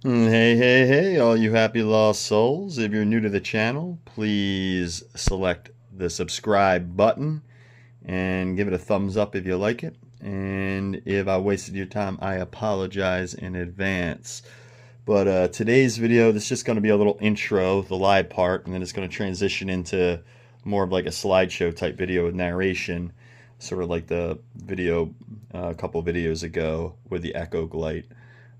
Hey, all you happy lost souls. If you're new to the channel, please select the subscribe button and give it a thumbs up if you like it. And if I wasted your time, I apologize in advance. But today's video, this is just going to be a little intro, the live part, and then it's going to transition into more of like a slideshow type video with narration, sort of like the video a couple videos ago with the echo glide.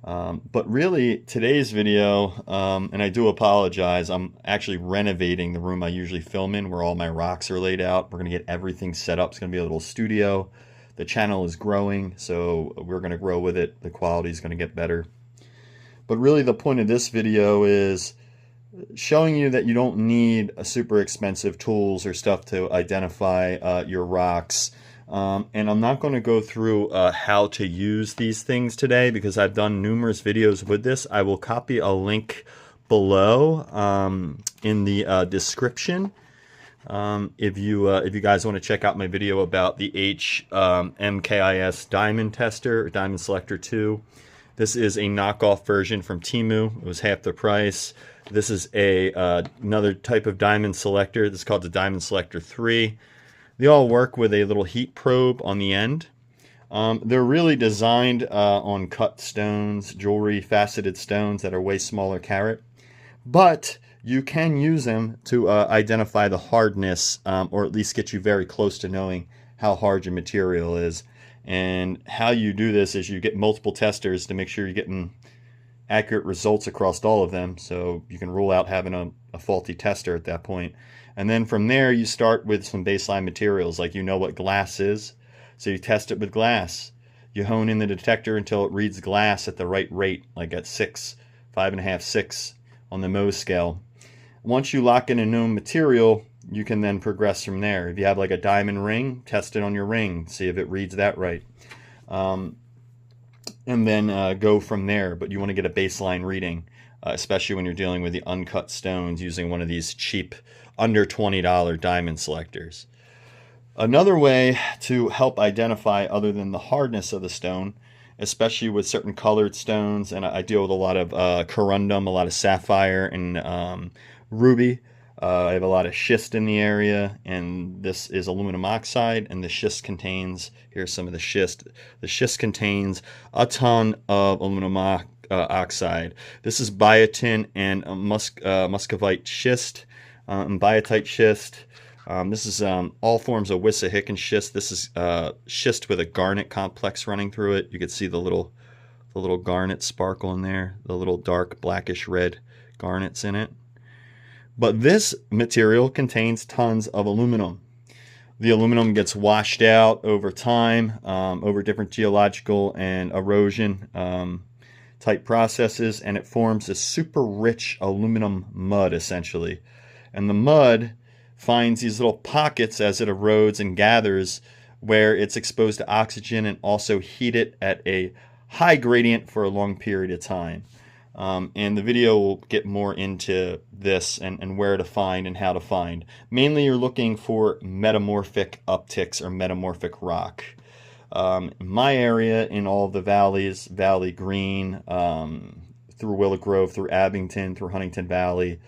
But really, today's video, and I do apologize, I'm actually renovating the room I usually film in where all my rocks are laid out. We're going to get everything set up. It's going to be a little studio. The channel is growing, so we're going to grow with it. The quality is going to get better. But really, the point of this video is showing you that you don't need a super expensive tools or stuff to identify your rocks. And I'm not going to go through how to use these things today because I've done numerous videos with this. I will copy a link below in the description if you guys want to check out my video about the MKIS diamond tester or diamond selector 2. This is a knockoff version from Temu. It was half the price. This is another type of diamond selector. This is called the diamond selector 3. They all work with a little heat probe on the end. They're really designed on cut stones, jewelry, faceted stones that are way smaller carat. But you can use them to identify the hardness, or at least get you very close to knowing how hard your material is. And how you do this is you get multiple testers to make sure you're getting accurate results across all of them, so you can rule out having a faulty tester at that point. And then from there you start with some baseline materials, like you know what glass is, so you test it with glass. You hone in the detector until it reads glass at the right rate, like at 6, 5.5, 6 on the Mohs scale. Once you lock in a known material, you can then progress from there. If you have like a diamond ring, test it on your ring, see if it reads that right. And then go from there. But you want to get a baseline reading, especially when you're dealing with the uncut stones using one of these cheap, under $20 diamond selectors. Another way to help identify, other than the hardness of the stone, especially with certain colored stones, and I deal with a lot of corundum, a lot of sapphire, and ruby. I have a lot of schist in the area, and this is aluminum oxide, and the schist contains, here's some of the schist. The schist contains a ton of aluminum oxide. This is biotin and muscovite schist, and biotite schist. This is all forms of Wissahickon schist. This is schist with a garnet complex running through it. You can see the little garnet sparkle in there, the little dark blackish red garnets in it. But this material contains tons of aluminum. The aluminum gets washed out over time, over different geological and erosion type processes, and it forms a super rich aluminum mud, essentially. And the mud finds these little pockets as it erodes and gathers where it's exposed to oxygen and also heat it at a high gradient for a long period of time. And the video will get more into this and where to find and how to find. Mainly you're looking for metamorphic upticks or metamorphic rock. In my area, in all the valleys, Valley Green, through Willow Grove, through Abington, through Huntington Valley,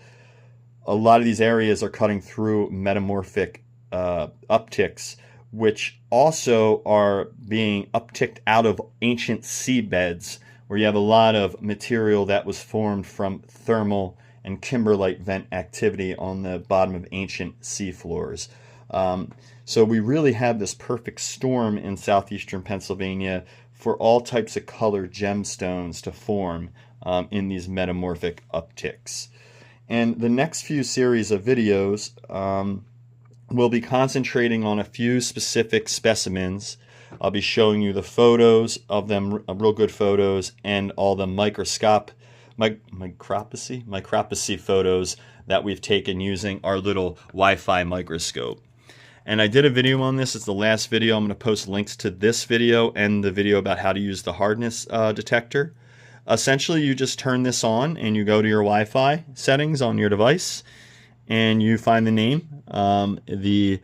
a lot of these areas are cutting through metamorphic upticks, which also are being upticked out of ancient seabeds, where you have a lot of material that was formed from thermal and kimberlite vent activity on the bottom of ancient seafloors. So we really have this perfect storm in southeastern Pennsylvania for all types of colored gemstones to form in these metamorphic upticks. And the next few series of videos will be concentrating on a few specific specimens. I'll be showing you the photos of them, real good photos, and all the microscopy photos that we've taken using our little Wi-Fi microscope. And I did a video on this. It's the last video. I'm going to post links to this video and the video about how to use the hardness detector. Essentially, you just turn this on and you go to your Wi-Fi settings on your device and you find the name. The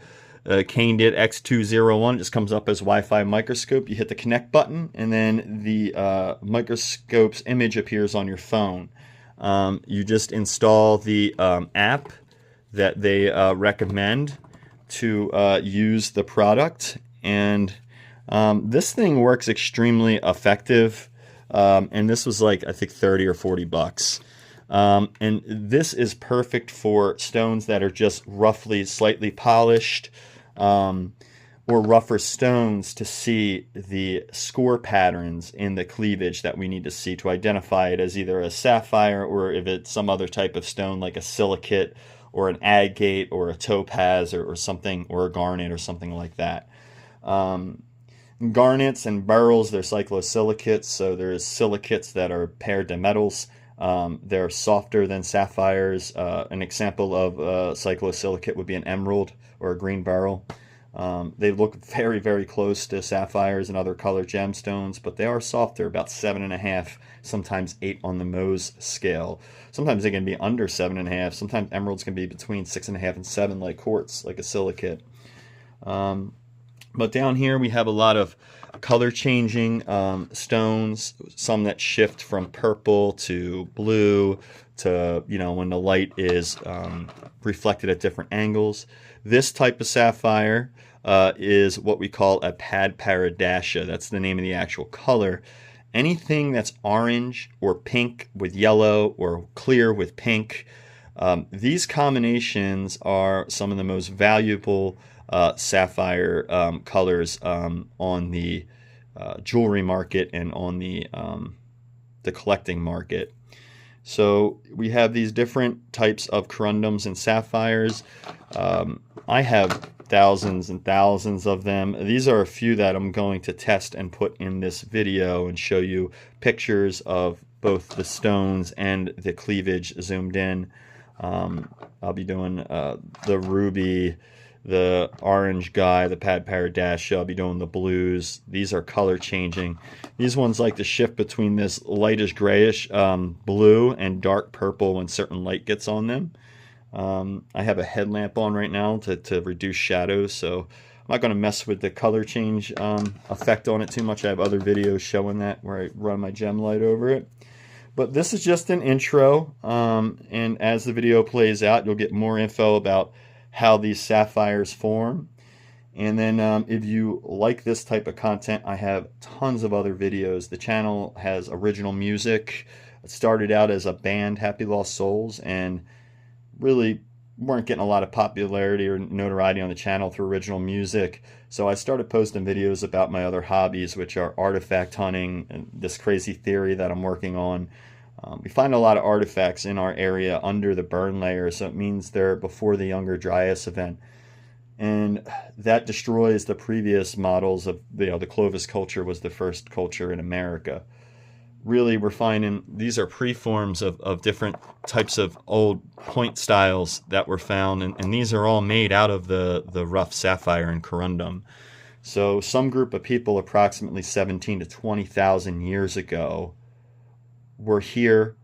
Canedit X201. It just comes up as Wi-Fi microscope. You hit the connect button, and then the microscope's image appears on your phone. You just install the app that they recommend to use the product, and this thing works extremely effective. And this was like, I think, 30 or 40 bucks. And this is perfect for stones that are just roughly slightly polished, or rougher stones, to see the score patterns in the cleavage that we need to see to identify it as either a sapphire, or if it's some other type of stone like a silicate or an agate or a topaz or something, or a garnet or something like that. Garnets and beryls, they're cyclosilicates, so there's silicates that are paired to metals. They're softer than sapphires. An example of a cyclosilicate would be an emerald or a green beryl. They look very, very close to sapphires and other colored gemstones, but they are softer, about 7.5, sometimes 8 on the Mohs scale. Sometimes they can be under 7.5. Sometimes emeralds can be between 6.5 and 7, like quartz, like a silicate. But down here we have a lot of color changing stones, some that shift from purple to blue to, when the light is reflected at different angles. This type of sapphire is what we call a pad paradasha. That's the name of the actual color. Anything that's orange or pink with yellow or clear with pink, these combinations are some of the most valuable sapphire colors on the jewelry market and on the collecting market. So we have these different types of corundums and sapphires. I have thousands and thousands of them. These are a few that I'm going to test and put in this video and show you pictures of both the stones and the cleavage zoomed in. I'll be doing the ruby, the orange guy, the pad paradasha. I'll be doing the blues. These are color changing. These ones like to shift between this lightish grayish blue and dark purple when certain light gets on them. I have a headlamp on right now to reduce shadows, so I'm not going to mess with the color change effect on it too much. I have other videos showing that where I run my gem light over it. But this is just an intro, and as the video plays out, you'll get more info about how these sapphires form. And then if you like this type of content, I have tons of other videos. The channel has original music. It started out as a band, Happy Lost Souls, and really weren't getting a lot of popularity or notoriety on the channel through original music. So I started posting videos about my other hobbies, which are artifact hunting and this crazy theory that I'm working on. We find a lot of artifacts in our area under the burn layer, so it means they're before the Younger Dryas event. And that destroys the previous models of, the Clovis culture was the first culture in America. Really, we're finding these are preforms of different types of old point styles that were found, and these are all made out of the rough sapphire and corundum. So some group of people approximately 17 to 20,000 years ago were here,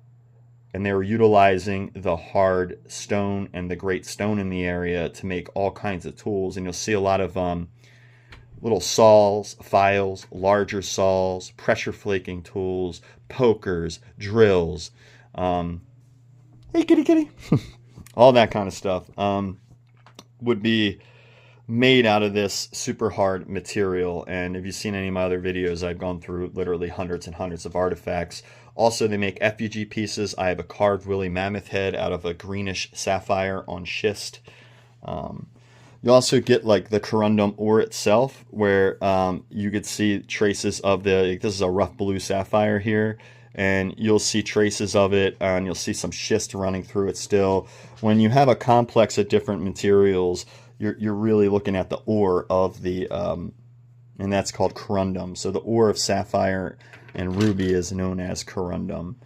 and they were utilizing the hard stone and the great stone in the area to make all kinds of tools. And you'll see a lot of little saws, files, larger saws, pressure flaking tools, pokers, drills, hey kitty kitty, all that kind of stuff would be made out of this super hard material. And if you've seen any of my other videos, I've gone through literally hundreds and hundreds of artifacts. Also, they make effigy pieces. I have a carved woolly mammoth head out of a greenish sapphire on schist. You also get like the corundum ore itself, where you could see traces of this is a rough blue sapphire here, and you'll see traces of it, and you'll see some schist running through it still. When you have a complex of different materials, you're really looking at the ore of the, and that's called corundum. So the ore of sapphire and ruby is known as corundum.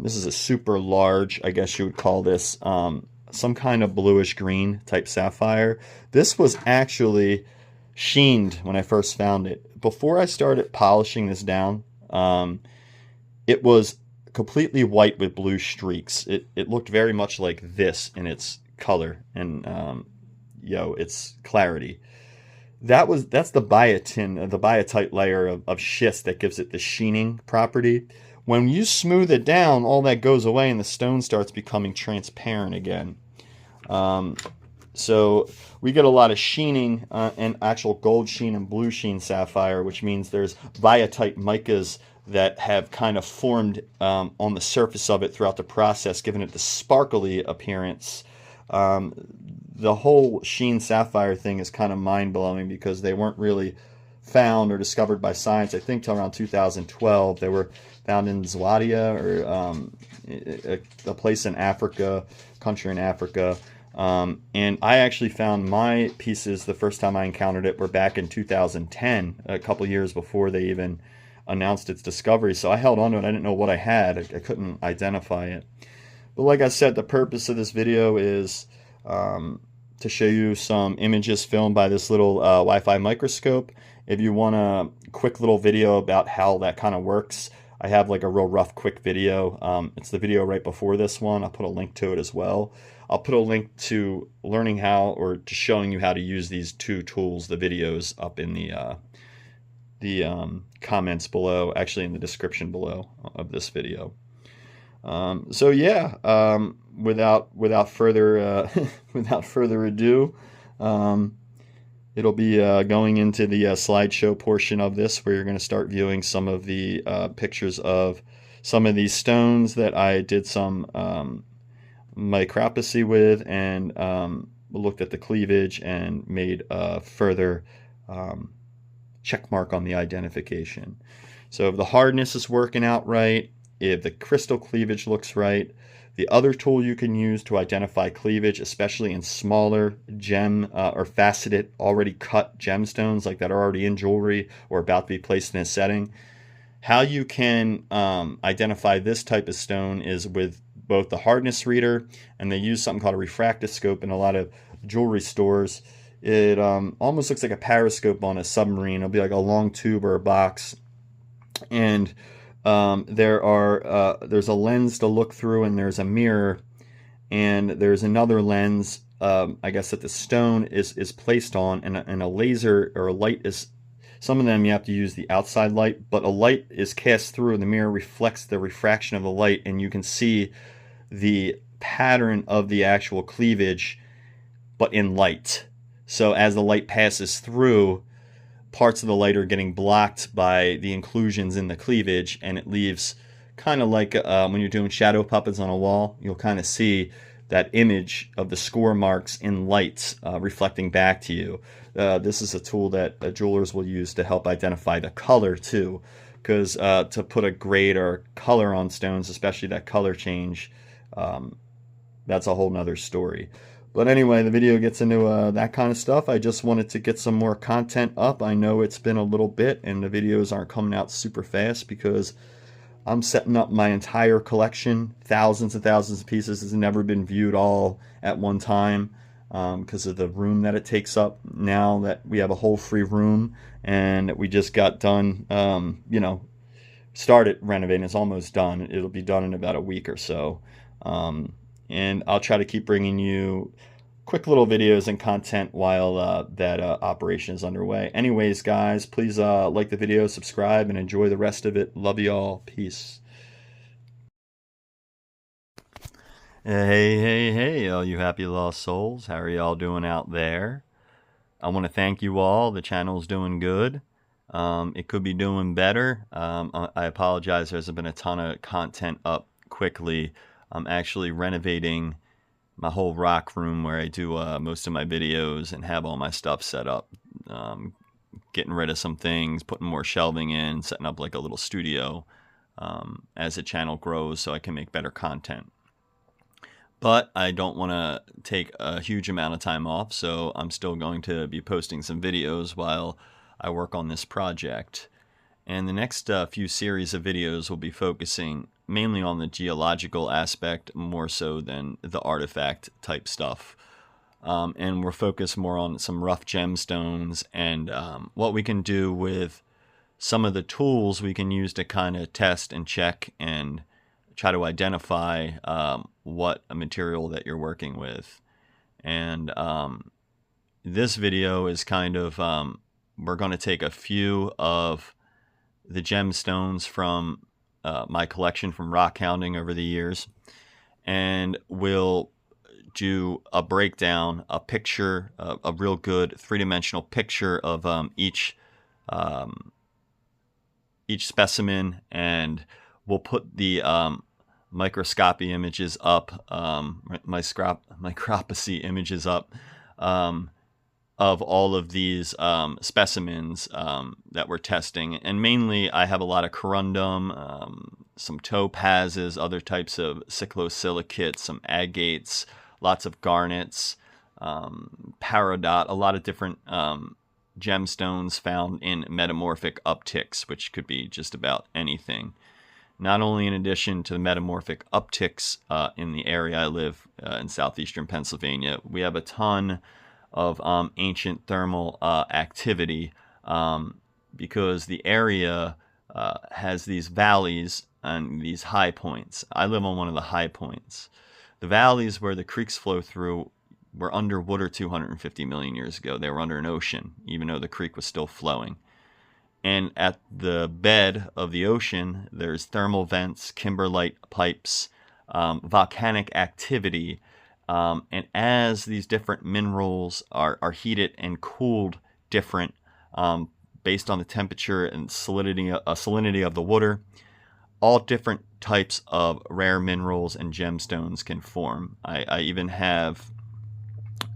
This is a super large, I guess you would call this, some kind of bluish green type sapphire. This was actually sheened when I first found it. Before I started polishing this down, it was completely white with blue streaks. It looked very much like this in its color, and it's clarity. That's the biotin, the biotite layer of schist that gives it the sheening property. When you smooth it down, all that goes away and the stone starts becoming transparent again. So we get a lot of sheening and actual gold sheen and blue sheen sapphire, which means there's biotite micas that have kind of formed on the surface of it throughout the process, giving it the sparkly appearance. The whole sheen sapphire thing is kind of mind-blowing because they weren't really found or discovered by science, I think, till around 2012. They were found in Zwadia, or a place in Africa, country in Africa. And I actually found my pieces, the first time I encountered it, were back in 2010, a couple years before they even announced its discovery. So I held on to it. I didn't know what I had. I couldn't identify it. But like I said, the purpose of this video is to show you some images filmed by this little Wi-Fi microscope. If you want a quick little video about how that kind of works, I have like a real rough quick video. It's the video right before this one. I'll put a link to it as well. I'll put a link to learning how, or to showing you how to use these two tools, the videos, up in the comments below, actually in the description below of this video. So yeah, without further without further ado, it'll be going into the slideshow portion of this, where you're going to start viewing some of the pictures of some of these stones that I did some microscopy with, and looked at the cleavage and made a further check mark on the identification. So if the hardness is working out right, if the crystal cleavage looks right, the other tool you can use to identify cleavage, especially in smaller gem or faceted, already cut gemstones like that are already in jewelry or about to be placed in a setting, how you can identify this type of stone is with both the hardness reader, and they use something called a refractoscope in a lot of jewelry stores. It almost looks like a periscope on a submarine. It'll be like a long tube or a box, and there's a lens to look through, and there's a mirror, and there's another lens, I guess, that the stone is placed on, and a laser or a light is. Some of them you have to use the outside light, but a light is cast through, and the mirror reflects the refraction of the light, and you can see the pattern of the actual cleavage, but in light. So as the light passes through, parts of the light are getting blocked by the inclusions in the cleavage, and it leaves kind of like when you're doing shadow puppets on a wall, you'll kind of see that image of the score marks in light reflecting back to you. This is a tool that jewelers will use to help identify the color too, because to put a grade or color on stones, especially that color change, that's a whole nother story. But anyway, the video gets into that kind of stuff. I just wanted to get some more content up. I know it's been a little bit and the videos aren't coming out super fast because I'm setting up my entire collection. Thousands and thousands of pieces. Has never been viewed all at one time because of the room that it takes up. Now that we have a whole free room and we just got done, started renovating. It's almost done. It'll be done in about a week or so. And I'll try to keep bringing you quick little videos and content while that operation is underway. Anyways, guys, please like the video, subscribe, and enjoy the rest of it. Love you all. Peace. Hey, all you happy lost souls. How are y'all doing out there? I want to thank you all. The channel's doing good. It could be doing better. I apologize. There's been a ton of content up quickly. I'm actually renovating my whole rock room where I do most of my videos and have all my stuff set up. Getting rid of some things, putting more shelving in, setting up like a little studio as the channel grows so I can make better content. But I don't want to take a huge amount of time off, so I'm still going to be posting some videos while I work on this project. And the next few series of videos will be focusing mainly on the geological aspect more so than the artifact type stuff. And we're focused more on some rough gemstones and what we can do with some of the tools we can use to kind of test and check and try to identify what a material that you're working with. And this video is kind of, we're going to take a few of the gemstones from my collection from rock hounding over the years, and we'll do a breakdown, a picture, a real good three-dimensional picture of each specimen, and we'll put the microscopy images up, micropsy images up of all of these specimens that we're testing. And mainly I have a lot of corundum, some topazes, other types of cyclosilicates, some agates, lots of garnets, peridot, a lot of different gemstones found in metamorphic upticks, which could be just about anything. Not only in addition to the metamorphic upticks in the area I live in southeastern Pennsylvania, we have a ton of ancient thermal activity because the area has these valleys and these high points. I live on one of the high points. The valleys where the creeks flow through were underwater 250 million years ago. They were under an ocean, even though the creek was still flowing. And at the bed of the ocean, there's thermal vents, kimberlite pipes, volcanic activity. And as these different minerals are heated and cooled different based on the temperature and salinity of the water, all different types of rare minerals and gemstones can form. I even have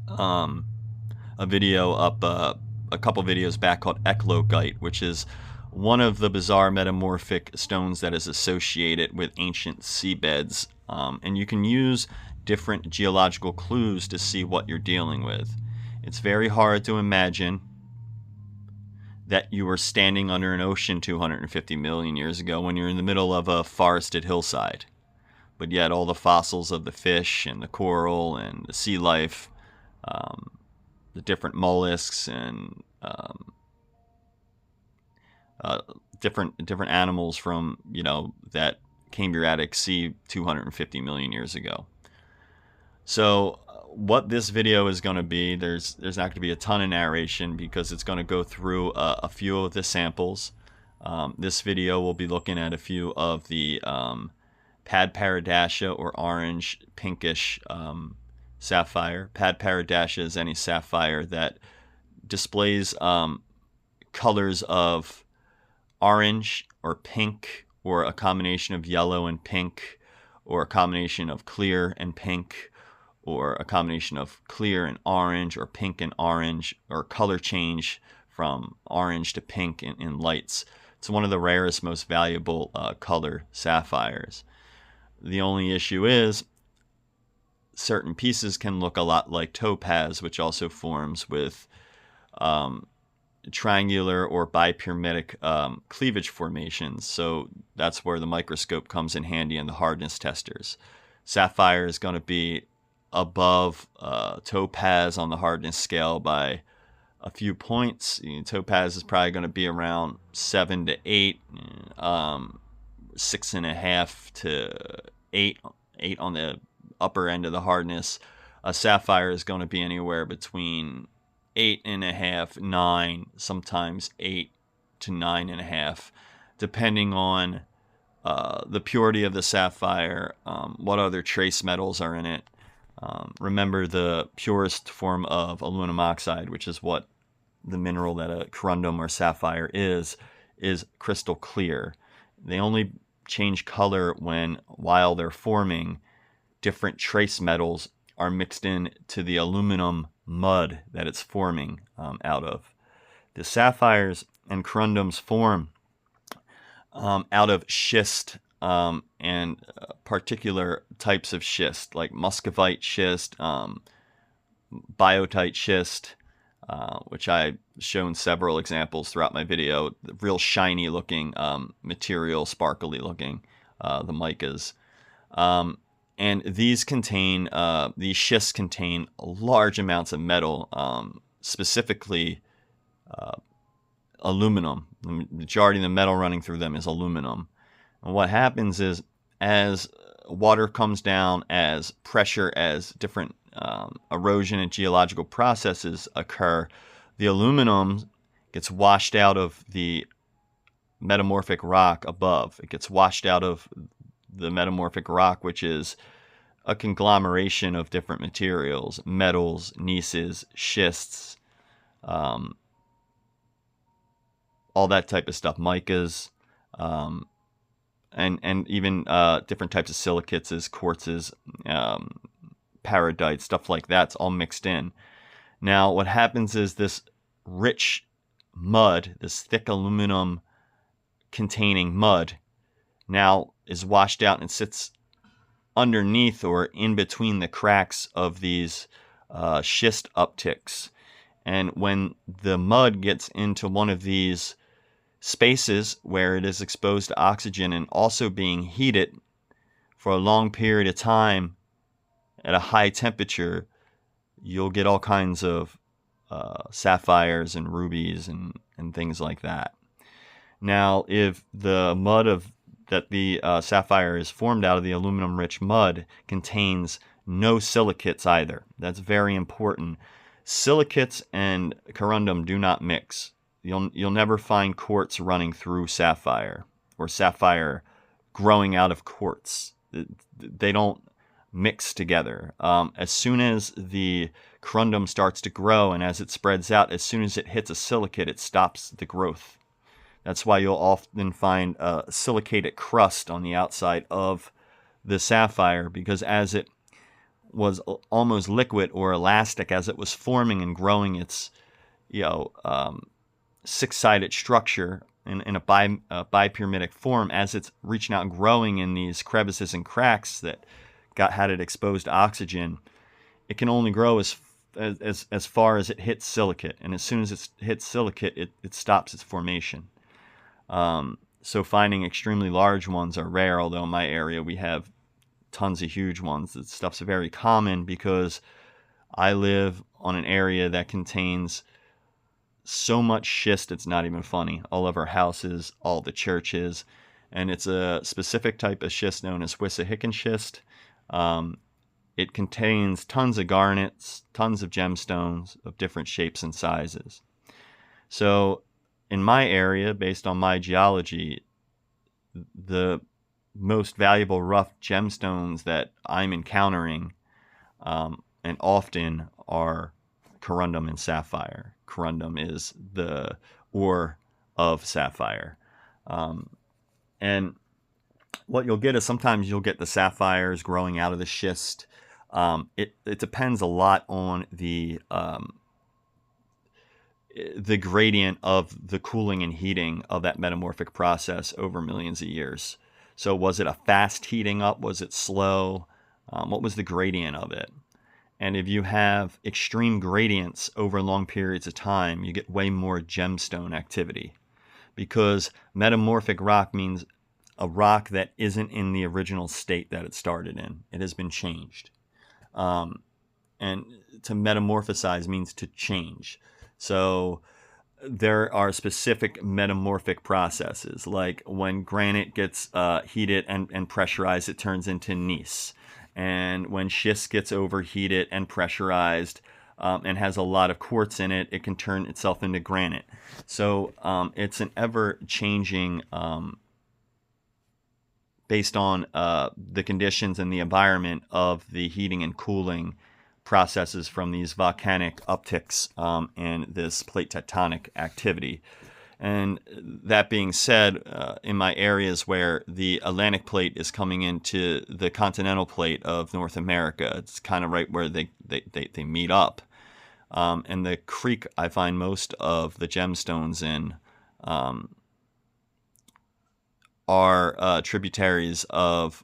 a video up a couple videos back called eclogite, which is one of the bizarre metamorphic stones that is associated with ancient seabeds. And you can use different geological clues to see what you're dealing with. It's very hard to imagine that you were standing under an ocean 250 million years ago when you're in the middle of a forested hillside. But yet all the fossils of the fish and the coral and the sea life, the different mollusks and different animals from, that Cambriatic Sea 250 million years ago. So what this video is going to be, there's not going to be a ton of narration because it's going to go through a few of the samples. This video will be looking at a few of the pad paradasha or orange pinkish sapphire. Pad paradasha is any sapphire that displays colors of orange or pink, or a combination of yellow and pink, or a combination of clear and pink, or a combination of clear and orange, or pink and orange, or color change from orange to pink in lights. It's one of the rarest, most valuable color sapphires. The only issue is certain pieces can look a lot like topaz, which also forms with triangular or bipyramidic cleavage formations. So that's where the microscope comes in handy and the hardness testers. Sapphire is going to be above topaz on the hardness scale by a few points. Topaz is probably going to be around 7 to 8, 6.5 to 8 on the upper end of the hardness. A sapphire is going to be anywhere between 8.5, 9, sometimes 8 to 9.5, depending on the purity of the sapphire, what other trace metals are in it. Remember, the purest form of aluminum oxide, which is what the mineral that a corundum or sapphire is crystal clear. They only change color while they're forming, different trace metals are mixed in to the aluminum mud that it's forming out of. The sapphires and corundums form out of schist and particular types of schist, like muscovite schist, biotite schist, which I've shown several examples throughout my video. Real shiny looking material, sparkly looking, the micas. And these schists contain large amounts of metal, specifically aluminum. The majority of the metal running through them is aluminum. And what happens is, as water comes down, as pressure, as different erosion and geological processes occur, the aluminum gets washed out of the metamorphic rock above. It gets washed out of the metamorphic rock, which is a conglomeration of different materials, metals, gneisses, schists, all that type of stuff, micas, and even different types of silicates, quartzes, paradites, stuff like that's all mixed in. Now, what happens is this rich mud, this thick aluminum containing mud, now is washed out and sits underneath or in between the cracks of these schist upticks. And when the mud gets into one of these spaces where it is exposed to oxygen and also being heated for a long period of time at a high temperature, you'll get all kinds of sapphires and rubies and things like that. Now, if the mud that the sapphire is formed out of, the aluminum-rich mud, contains no silicates either. That's very important. Silicates and corundum do not mix. You'll never find quartz running through sapphire or sapphire growing out of quartz. They don't mix together. As soon as the corundum starts to grow and as it spreads out, as soon as it hits a silicate, it stops the growth. That's why you'll often find a silicated crust on the outside of the sapphire, because as it was almost liquid or elastic, as it was forming and growing its, six-sided structure in a bipyramidic form, as it's reaching out and growing in these crevices and cracks that had it exposed to oxygen, it can only grow as far as it hits silicate, and as soon as it hits silicate, it stops its formation. So finding extremely large ones are rare, although in my area we have tons of huge ones. This stuff's very common because I live on an area that contains so much schist it's not even funny. All of our houses, all the churches, and it's a specific type of schist known as Wissahickon schist. It contains tons of garnets, tons of gemstones of different shapes and sizes. So in my area, based on my geology, the most valuable rough gemstones that I'm encountering and often are corundum and sapphire. Corundum is the ore of sapphire. And what you'll get is sometimes you'll get the sapphires growing out of the schist. It depends a lot on the gradient of the cooling and heating of that metamorphic process over millions of years. So was it a fast heating up? Was it slow? What was the gradient of it? And if you have extreme gradients over long periods of time, you get way more gemstone activity, because metamorphic rock means a rock that isn't in the original state that it started in. It has been changed. And to metamorphosize means to change. So there are specific metamorphic processes, like when granite gets heated and pressurized, it turns into gneiss. And when schist gets overheated and pressurized and has a lot of quartz in it, it can turn itself into granite. So it's an ever-changing, based on the conditions and the environment of the heating and cooling processes from these volcanic upticks and this plate tectonic activity. And that being said, in my areas where the Atlantic plate is coming into the continental plate of North America, it's kind of right where they meet up. And the creek I find most of the gemstones in are tributaries of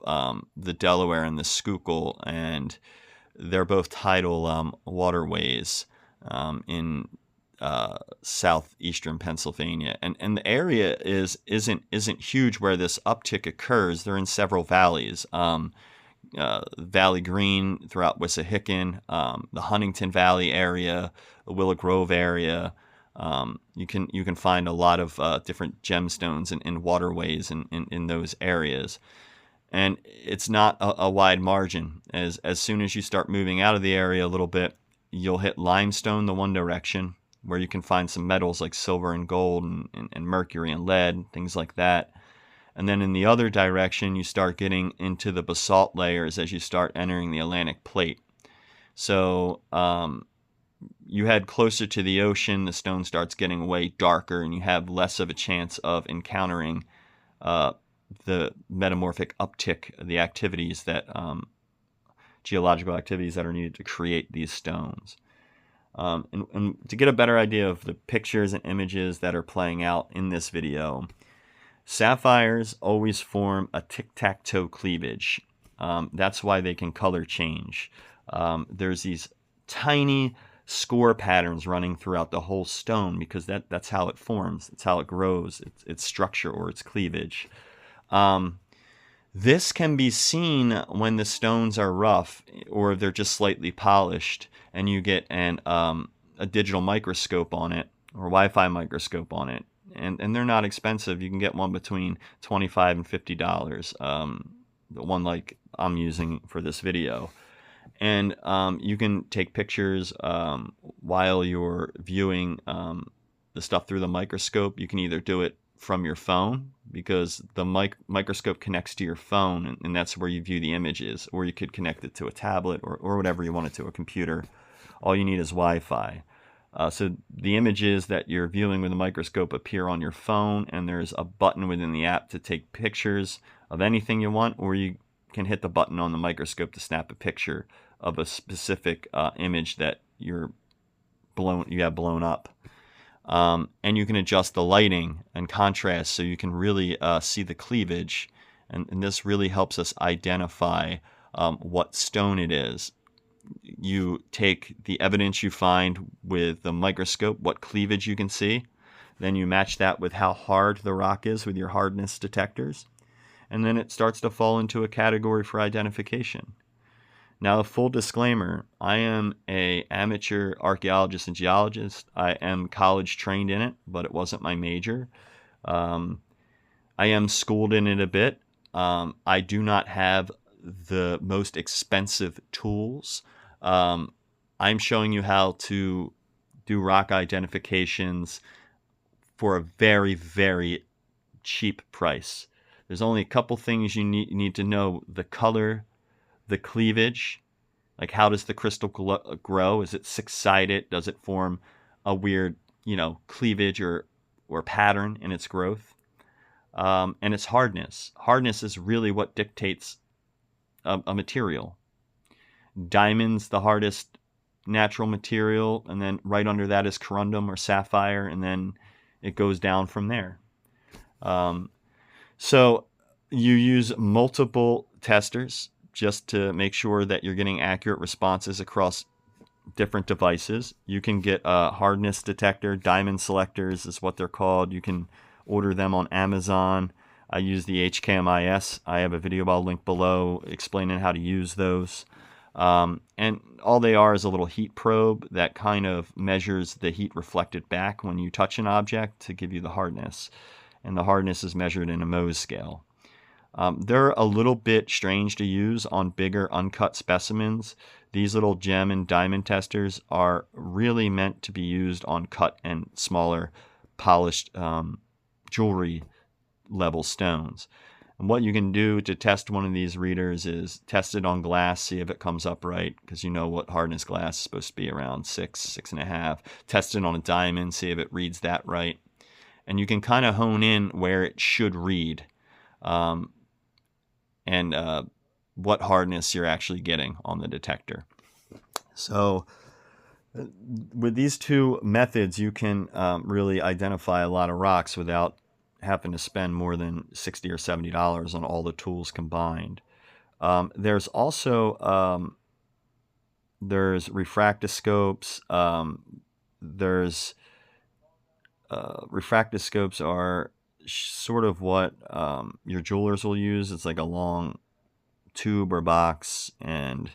the Delaware and the Schuylkill, and they're both tidal waterways in southeastern Pennsylvania, and the area isn't huge where this uptick occurs. They're in several valleys, Valley Green throughout Wissahickon, the Huntington Valley area, the Willow Grove area. You can find a lot of different gemstones in waterways in those areas. And it's not a wide margin. As soon as you start moving out of the area a little bit, you'll hit limestone the one direction, where you can find some metals like silver and gold and mercury and lead, things like that. And then in the other direction, you start getting into the basalt layers as you start entering the Atlantic plate. So you head closer to the ocean, the stone starts getting way darker, and you have less of a chance of encountering the metamorphic uptick, the activities that geological activities that are needed to create these stones. And to get a better idea of the pictures and images that are playing out in this video, sapphires always form a tic-tac-toe cleavage. That's why they can color change. There's these tiny score patterns running throughout the whole stone because that's how it forms. It's how it grows, its structure or its cleavage. This can be seen when the stones are rough or they're just slightly polished, and you get a digital microscope on it or Wi-Fi microscope on it, and they're not expensive. You can get one between $25 and $50. The one like I'm using for this video. And you can take pictures while you're viewing the stuff through the microscope. You can either do it from your phone, because the microscope connects to your phone, and that's where you view the images, or you could connect it to a tablet or whatever you want it to, a computer. All you need is Wi-Fi. So the images that you're viewing with a microscope appear on your phone, and there's a button within the app to take pictures of anything you want, or you can hit the button on the microscope to snap a picture of a specific image that you have blown up. And you can adjust the lighting and contrast so you can really see the cleavage, and this really helps us identify what stone it is. You take the evidence you find with the microscope, what cleavage you can see, then you match that with how hard the rock is with your hardness detectors, and then it starts to fall into a category for identification. Now, a full disclaimer, I am an amateur archaeologist and geologist. I am college trained in it, but it wasn't my major. I am schooled in it a bit. I do not have the most expensive tools. I'm showing you how to do rock identifications for a very, very cheap price. There's only a couple things you need to know: the color, the cleavage, like how does the crystal grow? Is it six-sided? Does it form a weird, cleavage or pattern in its growth? And its hardness. Hardness is really what dictates a material. Diamond's the hardest natural material, and then right under that is corundum or sapphire, and then it goes down from there. So you use multiple testers just to make sure that you're getting accurate responses across different devices. You can get a hardness detector, diamond selectors is what they're called. You can order them on Amazon. I use the HKMIS. I have a video I'll link below explaining how to use those. And all they are is a little heat probe that kind of measures the heat reflected back when you touch an object to give you the hardness. And the hardness is measured in a Mohs scale. They're a little bit strange to use on bigger uncut specimens. These little gem and diamond testers are really meant to be used on cut and smaller polished jewelry level stones. And what you can do to test one of these readers is test it on glass, see if it comes up right, because you know what hardness glass is supposed to be, around 6.5. Test it on a diamond, see if it reads that right. And you can kind of hone in where it should read. And what hardness you're actually getting on the detector. So with these two methods, you can really identify a lot of rocks without having to spend more than $60 or $70 on all the tools combined. There's also there's refractoscopes. Refractoscopes are sort of what your jewelers will use. It's like a long tube or box, and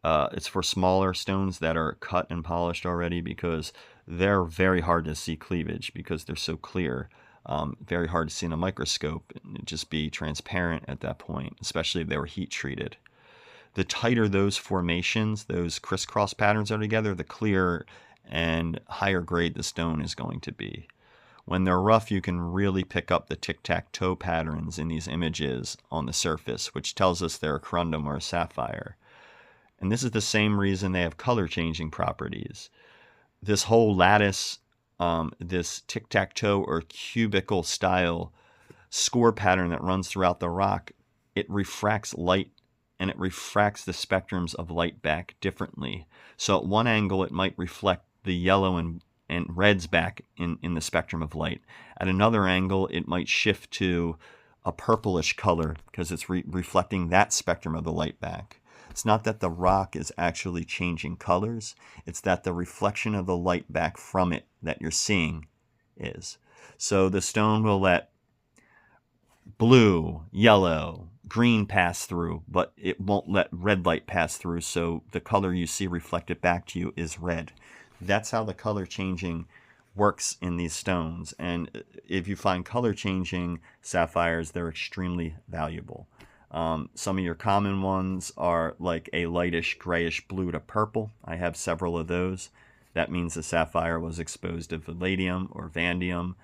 it's for smaller stones that are cut and polished already, because they're very hard to see cleavage because they're so clear. Very hard to see in a microscope. It'd just be transparent at that point, especially if they were heat treated. The tighter those formations, those crisscross patterns are together, the clearer and higher grade the stone is going to be. When they're rough, you can really pick up the tic-tac-toe patterns in these images on the surface, which tells us they're a corundum or a sapphire. And this is the same reason they have color-changing properties. This whole lattice, this tic-tac-toe or cubical style score pattern that runs throughout the rock, it refracts light and it refracts the spectrums of light back differently. So at one angle, it might reflect the yellow and reds back in the spectrum of light. At another angle, it might shift to a purplish color because it's reflecting that spectrum of the light back. It's not that the rock is actually changing colors. It's that the reflection of the light back from it that you're seeing is. So the stone will let blue, yellow, green pass through, but it won't let red light pass through, so the color you see reflected back to you is red. That's how the color changing works in these stones, and if you find color changing sapphires, they're extremely valuable. Some of your common ones are like a lightish grayish blue to purple. I have several of those. That means the sapphire was exposed to vanadium or vanadium.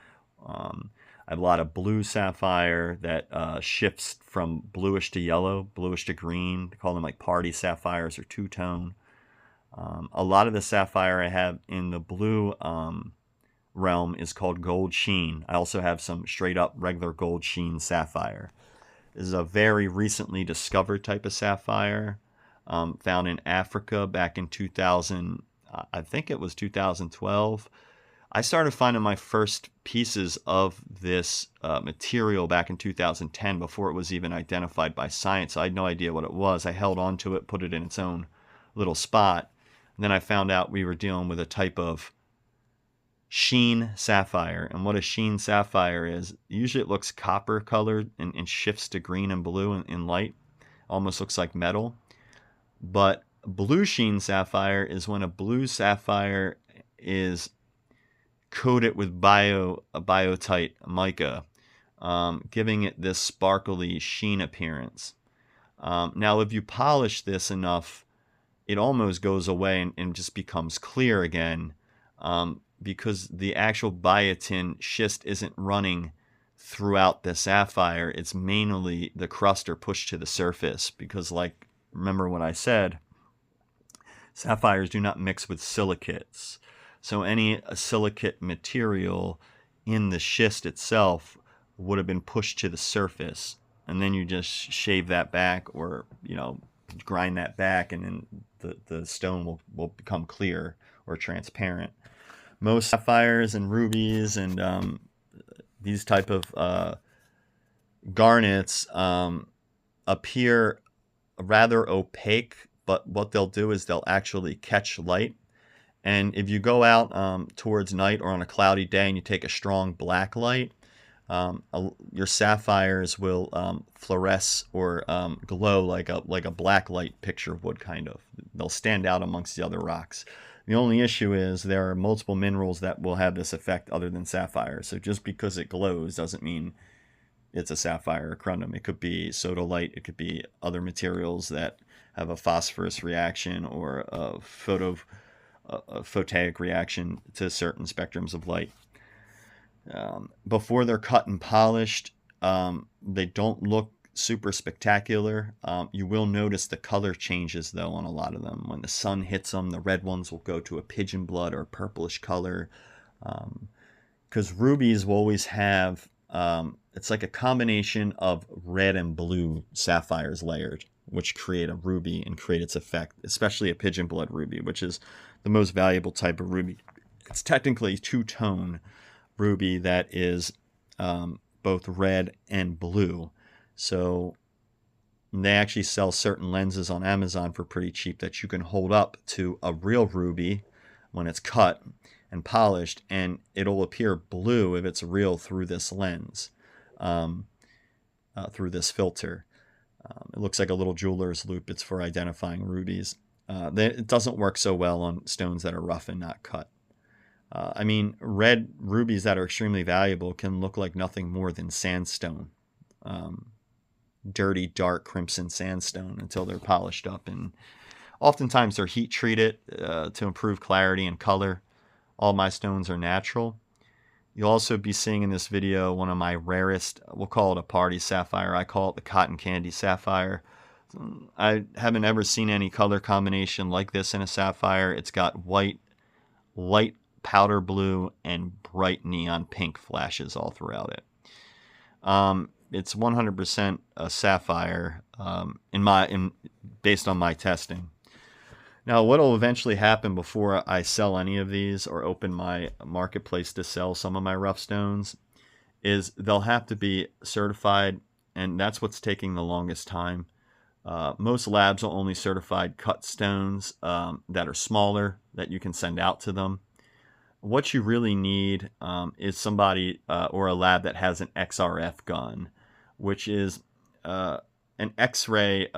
I have a lot of blue sapphire that shifts from bluish to yellow, bluish to green. They call them like party sapphires or two-tone. A lot of the sapphire I have in the blue realm is called gold sheen. I also have some straight up regular gold sheen sapphire. This is a very recently discovered type of sapphire found in Africa back in 2000, I think it was 2012. I started finding my first pieces of this material back in 2010 before it was even identified by science. I had no idea what it was. I held on to it, put it in its own little spot. And then I found out we were dealing with a type of sheen sapphire. And what a sheen sapphire is, usually it looks copper colored and shifts to green and blue in light. Almost looks like metal. But blue sheen sapphire is when a blue sapphire is coated with biotite mica, giving it this sparkly sheen appearance. Now, if you polish this enough, it almost goes away and just becomes clear again, because the actual biotin schist isn't running throughout the sapphire. It's mainly the crust are pushed to the surface because, like, remember what I said, sapphires do not mix with silicates. So any silicate material in the schist itself would have been pushed to the surface, and then you just shave that back, or grind that back, and then the stone will become clear or transparent. Most sapphires and rubies and these type of garnets appear rather opaque, but what they'll do is they'll actually catch light. And if you go out towards night or on a cloudy day and you take a strong black light, your sapphires will fluoresce or glow like a black light picture would, kind of. They'll stand out amongst the other rocks. The only issue is there are multiple minerals that will have this effect other than sapphire. So just because it glows doesn't mean it's a sapphire or corundum. It could be sodalite. It could be other materials that have a phosphorus reaction or a photaic reaction to certain spectrums of light. Before they're cut and polished, they don't look super spectacular. You will notice the color changes, though, on a lot of them. When the sun hits them, the red ones will go to a pigeon blood or a purplish color. Because rubies will always have, it's like a combination of red and blue sapphires layered, which create a ruby and create its effect, especially a pigeon blood ruby, which is the most valuable type of ruby. It's technically two-tone ruby that is both red and blue. So they actually sell certain lenses on Amazon for pretty cheap that you can hold up to a real ruby when it's cut and polished, and it'll appear blue if it's real through this lens, through this filter. It looks like a little jeweler's loop. It's for identifying rubies. It doesn't work so well on stones that are rough and not cut. I mean, red rubies that are extremely valuable can look like nothing more than sandstone, dirty, dark crimson sandstone until they're polished up. And oftentimes they're heat treated to improve clarity and color. All my stones are natural. You'll also be seeing in this video one of my rarest, we'll call it a party sapphire. I call it the cotton candy sapphire. I haven't ever seen any color combination like this in a sapphire. It's got white, light powder blue, and bright neon pink flashes all throughout it. It's 100% a sapphire based on my testing. Now, what will eventually happen before I sell any of these or open my marketplace to sell some of my rough stones is they'll have to be certified, and that's what's taking the longest time. Most labs will only certify cut stones that are smaller that you can send out to them. What you really need is somebody or a lab that has an XRF gun, which is an X-ray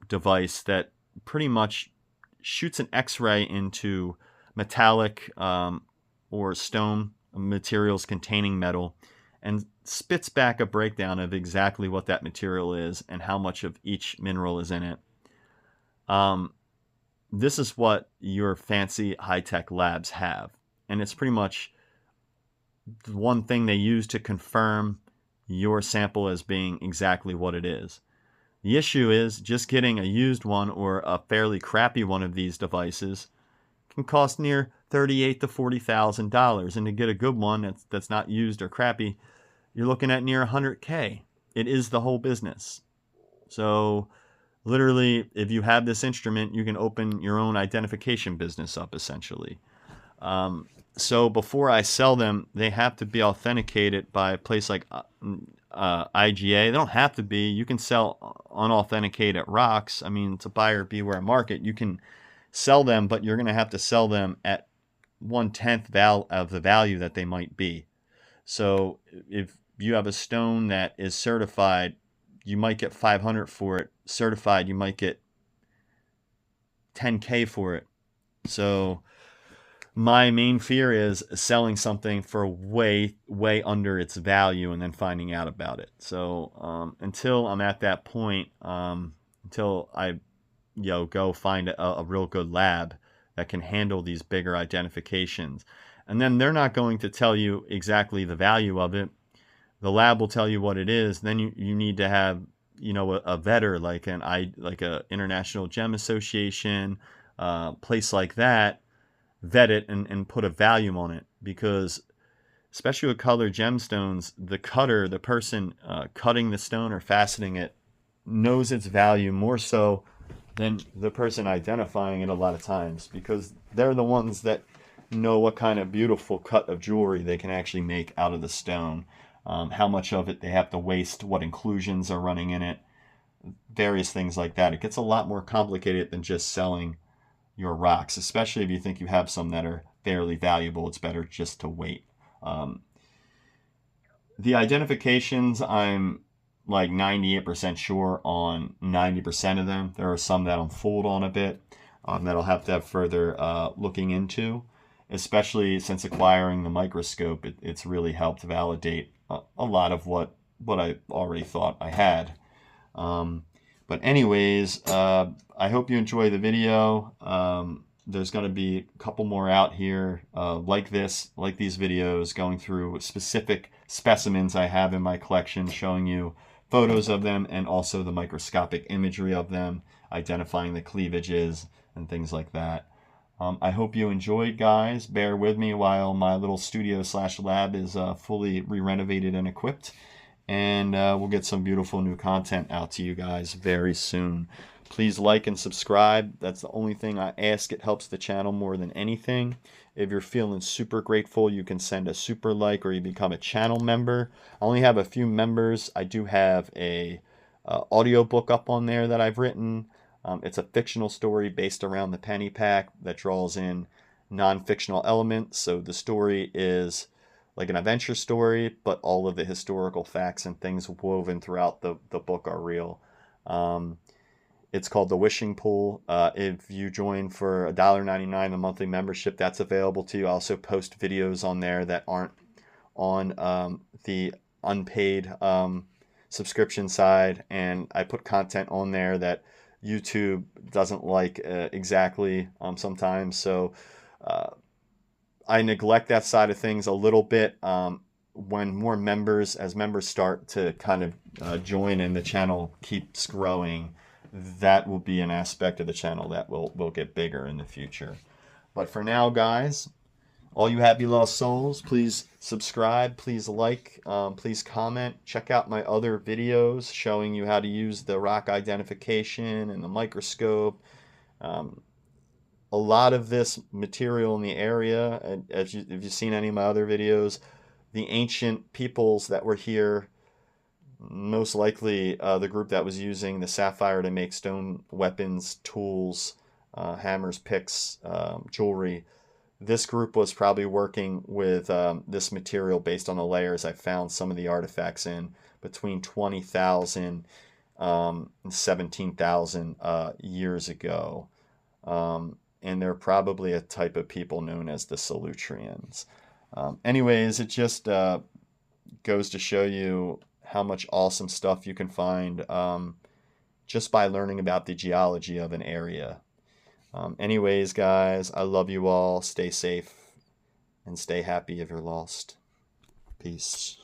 device that pretty much shoots an X-ray into metallic or stone materials containing metal and spits back a breakdown of exactly what that material is and how much of each mineral is in it. This is what your fancy high-tech labs have, and it's pretty much the one thing they use to confirm your sample as being exactly what it is. The issue is just getting a used one or a fairly crappy one of these devices can cost near $38,000 to $40,000, and to get a good one that's not used or crappy, you're looking at near $100K. It is the whole business. So literally, if you have this instrument, you can open your own identification business up, essentially. So before I sell them, they have to be authenticated by a place like IGA. They don't have to be. You can sell unauthenticated rocks. I mean, it's a buyer beware market. You can sell them, but you're going to have to sell them at 1/10 of the value that they might be. So if you have a stone that is certified, you might get 500 for it. Certified, you might get 10K for it. So my main fear is selling something for way under its value and then finding out about it. So until I'm at that point, until I go find a real good lab that can handle these bigger identifications, and then they're not going to tell you exactly the value of it. The lab will tell you what it is. Then you need to have a vetter like a International Gem Association, place like that, vet it and put a value on it, because especially with colored gemstones, the person cutting the stone or faceting it knows its value more so than the person identifying it a lot of times, because they're the ones that know what kind of beautiful cut of jewelry they can actually make out of the stone, how much of it they have to waste, what inclusions are running in it, various things like that. It gets a lot more complicated than just selling your rocks, especially if you think you have some that are fairly valuable. It's better just to wait. The identifications, I'm like 98% sure on 90% of them. There are some that I'm fooled on a bit, that I'll have to have further looking into, especially since acquiring the microscope. It's really helped validate a lot of what I already thought I had. But anyways, I hope you enjoy the video. There's going to be a couple more out here like these videos, going through specific specimens I have in my collection, showing you photos of them and also the microscopic imagery of them, identifying the cleavages and things like that. I hope you enjoyed, guys. Bear with me while my little studio/lab is fully re-renovated and equipped. And we'll get some beautiful new content out to you guys very soon. Please like and subscribe. That's the only thing I ask. It helps the channel more than anything. If you're feeling super grateful, you can send a super like, or you become a channel member. I only have a few members. I do have a audiobook up on there that I've written. It's a fictional story based around the penny pack that draws in non-fictional elements. So the story is like an adventure story, but all of the historical facts and things woven throughout the book are real. It's called the Wishing Pool. If you join for $1.99 a monthly membership, that's available to you. I also post videos on there that aren't on the unpaid subscription side, and I put content on there that YouTube doesn't like exactly sometimes. So I neglect that side of things a little bit. When more members, as members start to kind of join and the channel keeps growing, that will be an aspect of the channel that will get bigger in the future. But for now, guys, all you happy lost souls, please subscribe, please like, please comment. Check out my other videos showing you how to use the rock identification and the microscope. A lot of this material in the area, and if you've seen any of my other videos, the ancient peoples that were here, most likely the group that was using the sapphire to make stone weapons, tools, hammers, picks, jewelry, this group was probably working with this material based on the layers I found some of the artifacts in between 20,000 and 17,000 years ago. And they're probably a type of people known as the Solutreans. Anyways, it just goes to show you how much awesome stuff you can find just by learning about the geology of an area. Anyways, guys, I love you all. Stay safe and stay happy if you're lost. Peace.